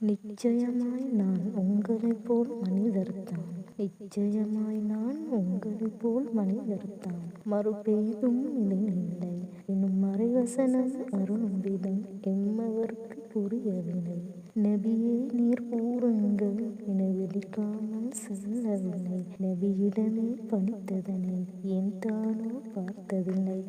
நிச்சயமாய் நான் உங்களைப் போல் மனிதர்தான். நிச்சயமாய் நான் உங்களைப் போல் மனிதர்தான். மறுபேதும் இதில் இல்லை எனும் மறைவசனம் அருளும் விதம் எம்மவர்க்கு புரியவில்லை. நபியே நீர் கூறுங்கள் என விழிக்காமல் சொல்லவில்லை. நபியிடமே பணித்ததனை ஏன் தானோ பார்த்ததில்லை.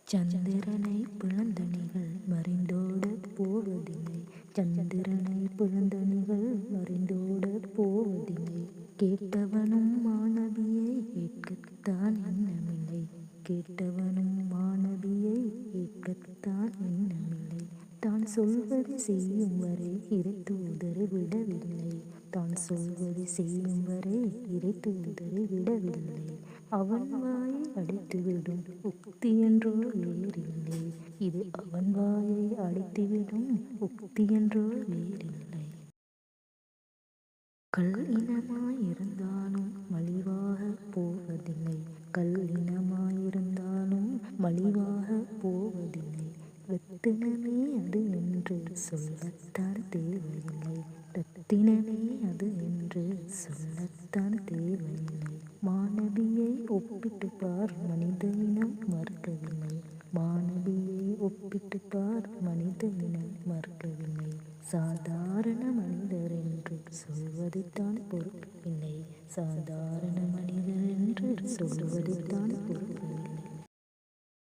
சந்திரனை பிளந்தணிகள் மறைந்தோடப் போவதில்லை. சந்திரனை பிளந்தணிகள் மறைந்தோடப் போவதில்லை. கேட்டவனும் மாணவியை கேட்கத்தான் எண்ணமில்லை. கேட்டவனும் மாணவியை கேட்கத்தான் எண்ணமில்லை. தான் சொல்வது செய்யும் வரை இறை தூதரை விடவில்லை. தான் சொல்வது செய்யும் வரை இறை தூதரை விடவில்லை. அவன் வாயை அடைத்துவிடும் உக்தி என்றோ வேறில்லை. இது அவன் வாயை அடைத்துவிடும் உக்தி என்றோ வேறில்லை. கல் இனமாயிருந்தாலும் மலிவாக போவதில்லை. கல் இனமாயிருந்தாலும் மலிவாக போவதில்லை. ரத்தினமே அது என்று சொல்லத்தான் தேவையில்லை. ரத்தினமே அது என்று சொல்லத்தான் தேவையில்லை. மாணவியை ஒப்பிட்டு பார் மனித இனம் மறுக்கவில்லை. மாணவியை ஒப்பிட்டு பார் மனித இனம் மறுக்கவில்லை. சாதாரண மனிதர் என்று சொல்வதைத்தான் பொறுக்கவில்லை. சாதாரண மனிதர் என்று சொல்வதைத்தான் பொறுக்கவில்லை.